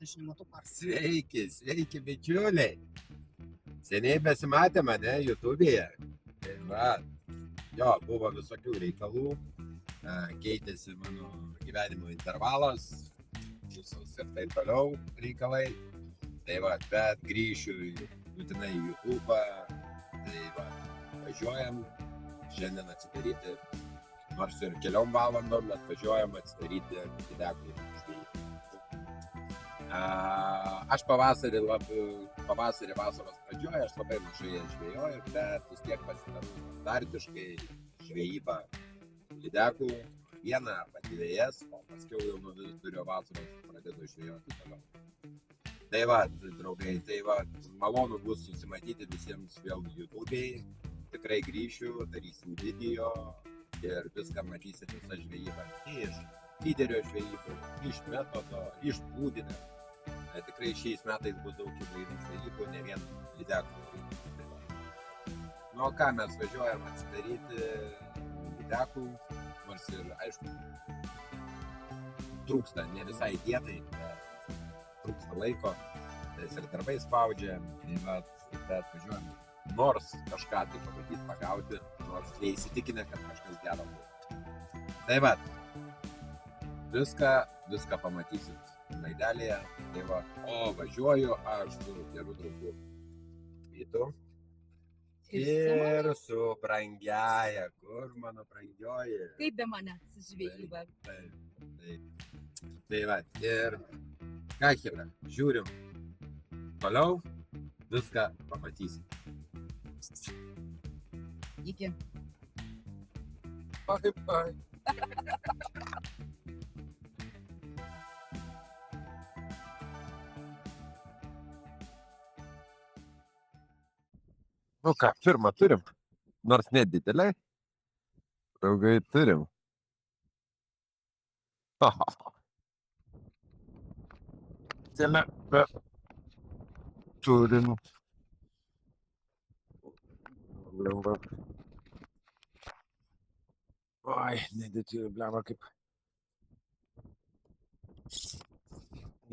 aš nematau parko. Sveiki, bičiuliai. Seniai besimatėme, ne, YouTube'yje. Tai va, jo, buvo visokių reikalų. Keitėsi mano gyvenimo intervalas, visos ir taip toliau reikalai. Tai va, bet grįšiu būtinai į YouTube'ą. Tai va, važiuojam šiandien atsidaryti, nors ir keliom valandom, bet važiuojam atsidaryti lydekų žvejybą. Aš pavasarį vasaros pradžioje, aš labai mažai žvejoju, bet vis tiek pasidarau standartiškai žvejybą lydekų, vieną arba dviejas, o paskiau jau nuo vidurio vasaros pradedu žvejoti toliau. Tai va, draugai, tai va, malonu bus susimatyti visiems vėl YouTube'ai, tikrai grįšiu, darysim video ir viską matysit visą žvejybą iš lyderio žvejybų, iš metodo, iš būdinio. Tikrai šiais metais bus daug įvairių žvejybų, ne vien lydekų. Nu, ką mes važiuojam atsidaryti lydekų, nors ir, aišku, trūksta, ne visai dietai, trūksta laiko, nes ir darbai spaudžia, bet važiuojam nors kažką tai pamatyti, pagauti, nors neįsitikinę, kad kažkas gero bus. Tai va, viską pamatysit laidelėje. Tai va, važiuoju aš su geru draugu Vytu ir su brangiaja, kur mano brangioji. Kaip be manęs žvejyba. Tai va, ir ką chebra, žiūrim toliau, viską pamatysim. Iki. Bye. Nu ką, pirmą turim, nors nedideliai, draugai turim. Didelę, bet turim. Oi, nedėtėjau, blema kaip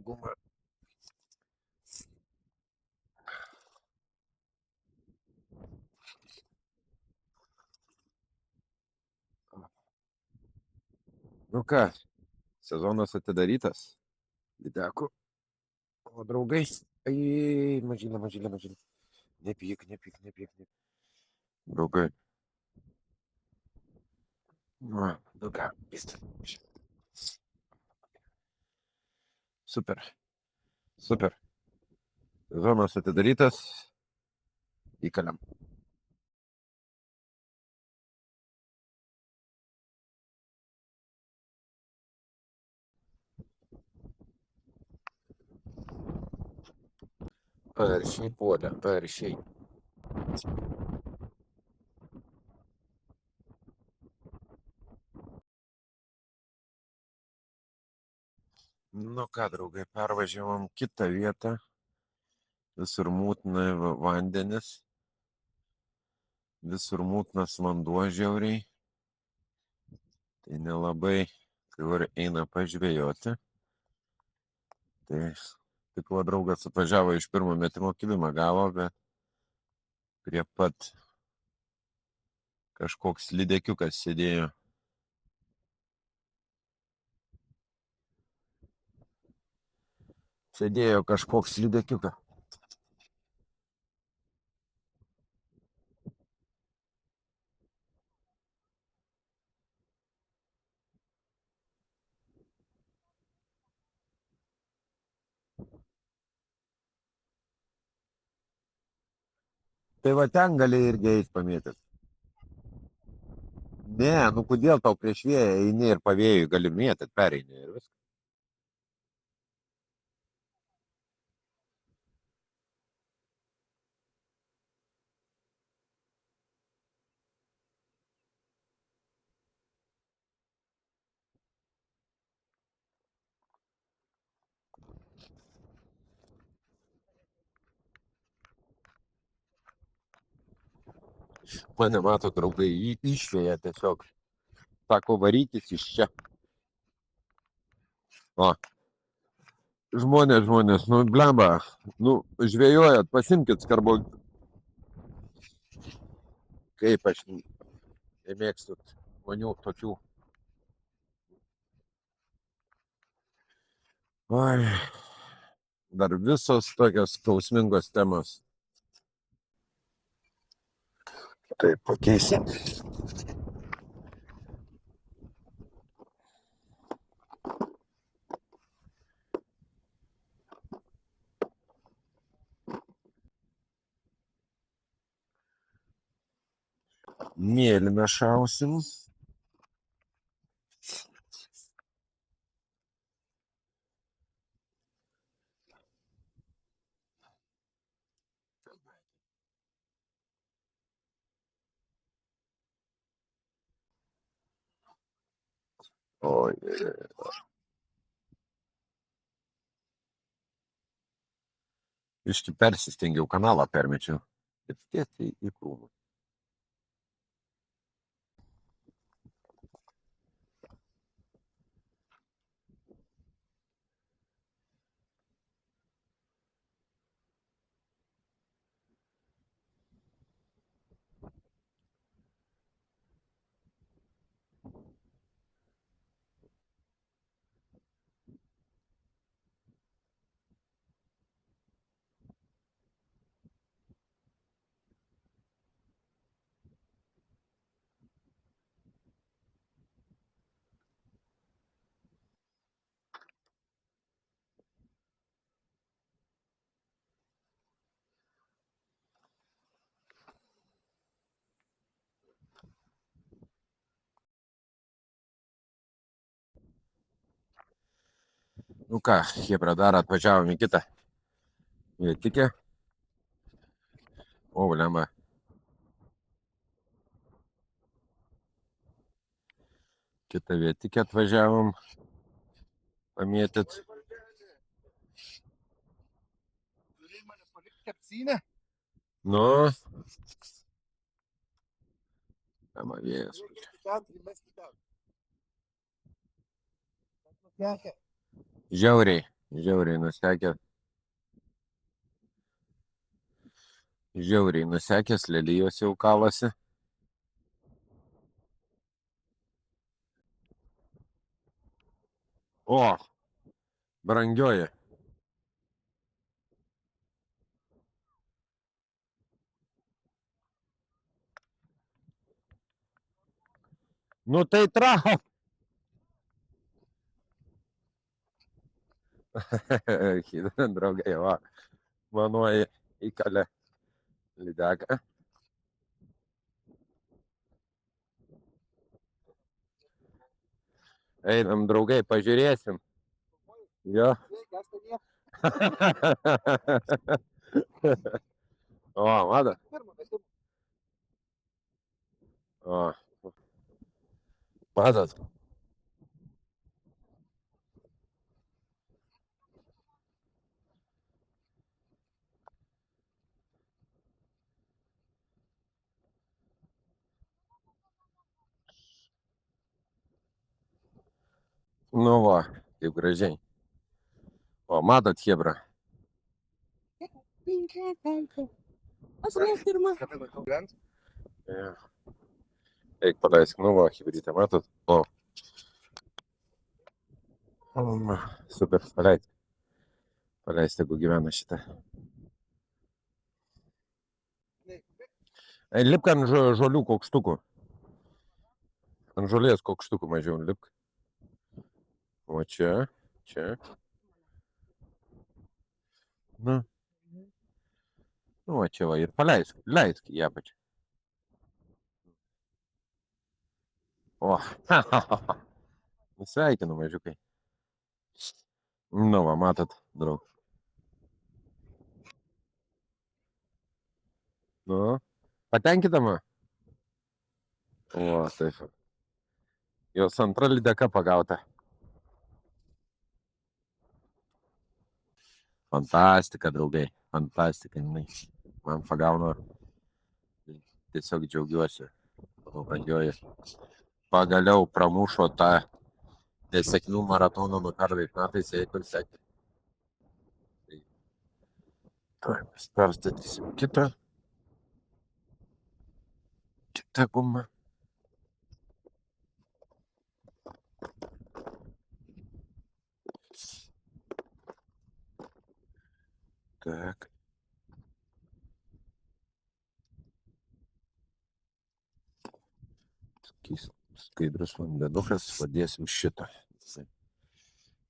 guma. Nu ką, sezonas atidarytas, lydekų, o draugai, mažylė, nepyk. Draugai. Nu ką, viskas. Super. Sezonas atidarytas, įkaliam. Paršiai puolė, paršiai. Nu ką, draugai, pervažiavom kitą vietą. Visur mūtina vandenis. Visur mūtinas vanduo žiauriai. Tai nelabai kur eina pažvejoti. Tai tik va draugas atvažiavo iš pirmo metimo kilimą gavo, bet prie pat kažkoks lydekiukas sėdėjo. Sėdėjo kažkoks lydekiukas. Tai va ten gali irgi eit pamėtyt. Ne, nu kodėl tau prieš vėją eini ir pavėjui gali mėtyt, pereini ir viskas. Mane mato draugai, jį išveja tiesiog. Sako, varykis iš čia. O, Žmonės, nu, blemba, nu, žvejojat, pasimkit skarbo. Kaip aš nemėgstu žmonių tokių. Oi, dar visos tokios skausmingos temos. Taip, pakeisim. Mėlyną šausim. Oi. Iški persistengiau, kanalą permečiau. Ir tiesiai į krūmą. Nu ką, chebra, dar atvažiavom į kitą vietikę. O, blemba. Kitą vietikę atvažiavom pamėtyt. Nu. Blemba vėjas. Žiauriai nusekė. Žiauriai nusekęs, lelijos jau kalasi. O, brangioji. Nu tai trau. Draugai, va. Manuoji įkalė lydeką. Einam, draugai, pažiūrėsim. Jo. O, matot? O. Matot? Nu va, kaip gražiai. O, matot, chebra? Eik, paleisk, nu va, hebrytę, matot? O. Super, paleist. Paleist, jeigu gyvena šitą. Lipk ant žolių kokštukų. Ant žolės kokštukų mažiau lipk. O čia, čia. Nu. Nu, o čia va, ir paleisk, leisk į apačią. O, sveikinu, mažiukai. Nu, va, matot, draug. Nu, patenkintama? O, taip. Jos antra lydeka pagauta. Fantastika, draugai, fantastika. Man pagauna. Tiesiog džiaugiuosi. Pradžioje. Pagaliau pramušo tą nesėkmių maratoną nuo pernai metais, jeigu ir sekė. Tuoj mes perstatysim kitą gumą. Tak. Skaidrus vandenukas, padėsim šitą.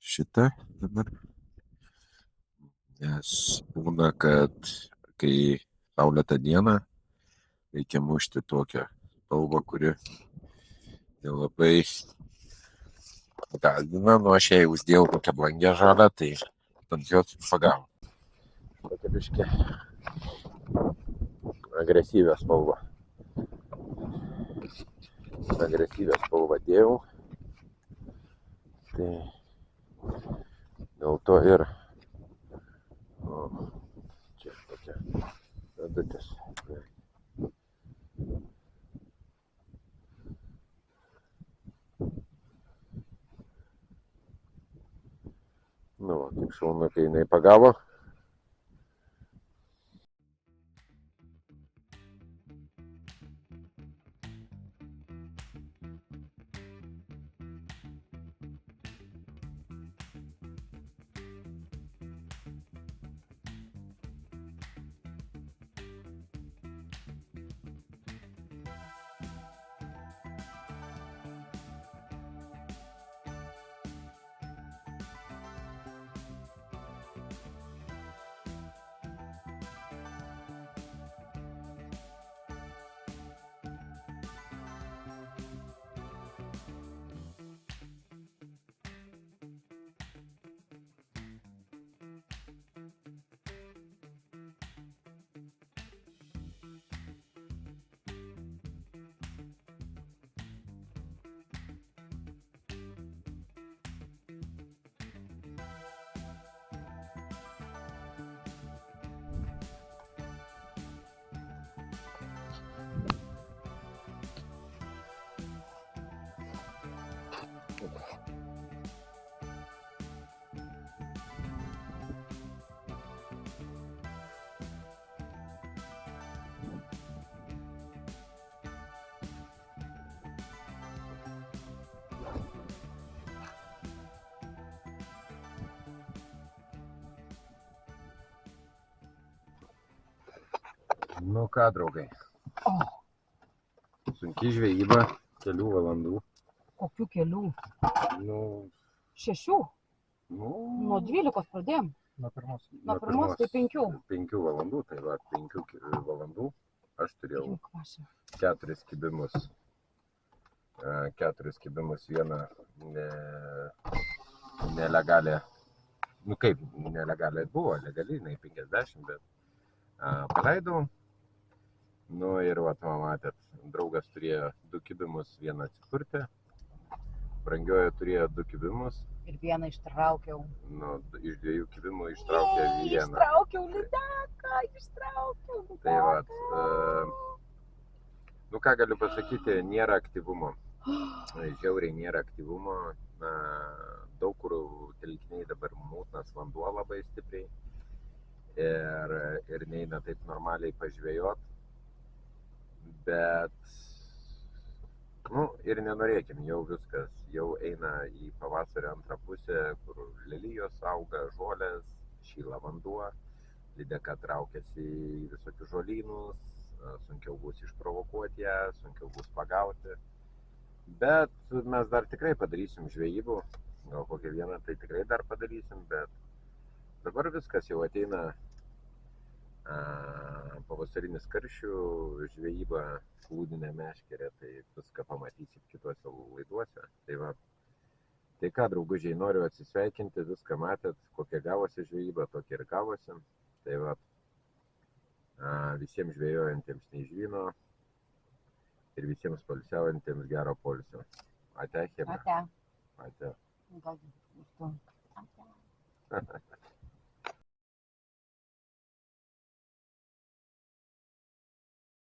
Šitą dabar. Nes būna, kad kai saulėtą dieną reikia mušti tokią spalvą, kuri nelabai gąsdina. Nu, aš jai uždėjau kokią blangę žalę, tai ant jos pagavom. Tokia biškė agresyvę spalvą. Agresyvę spalvą dėjau. Tai dėl to ir čia tokia vedatės. Nu, kaip šaunu, kai jinai pagavo. Nu ką, draugai. Sunki žvejyba, kelių valandų. Kokių kelių? Nu, 6? nu, Nuo 12 pradėjom. Nuo pirmos. Nuo pirmos tai 5. 5 valandų, tai va, 5 valandų. Aš turėjau Juk, Paša. 4 kibimus. 4 kibimus, vieną nelegalę. Nu kaip, nelegalė buvo, legaliai, jinai 50, bet paleidau. Nu ir va, matėt, draugas turėjo 2 kibimus, vieną atsipurtė. Brangiojo turėjo 2 kibimus. Ir vieną ištraukiau. Nu, iš 2 kibimų ištraukė vieną. Ištraukiau lydeką, ištraukiau. Tai va, nu ką galiu pasakyti, nėra aktyvumo. Žiauriai nėra aktyvumo. Daug kur telkiniai dabar mūtnas vanduo labai stipriai. Ir neina taip normaliai pažvejot. Bet, nu, ir nenorėkim, jau viskas, jau eina į pavasario antrą pusę, kur lelijos auga, žolės, šyla vanduo, lydeka traukiasi į visokius žolynus, sunkiau bus išprovokuoti ją, sunkiau bus pagauti. Bet mes dar tikrai padarysim žvejybų, gal kokią vieną tai tikrai dar padarysim, bet dabar viskas jau ateina pavasarinis karšių žvejyba, plūdinė meškerė, tai viską pamatysit kituose laiduose. Tai va, tai ką, draugužiai, noriu atsisveikinti, viską matėt, kokia gavosi žvejyba, tokia ir gavosi. Tai va, visiems žvejojantiems neižvyno ir visiems poilsiaujantiems gero poilsio. Ate, Chebra. Ate. Ate. Gal,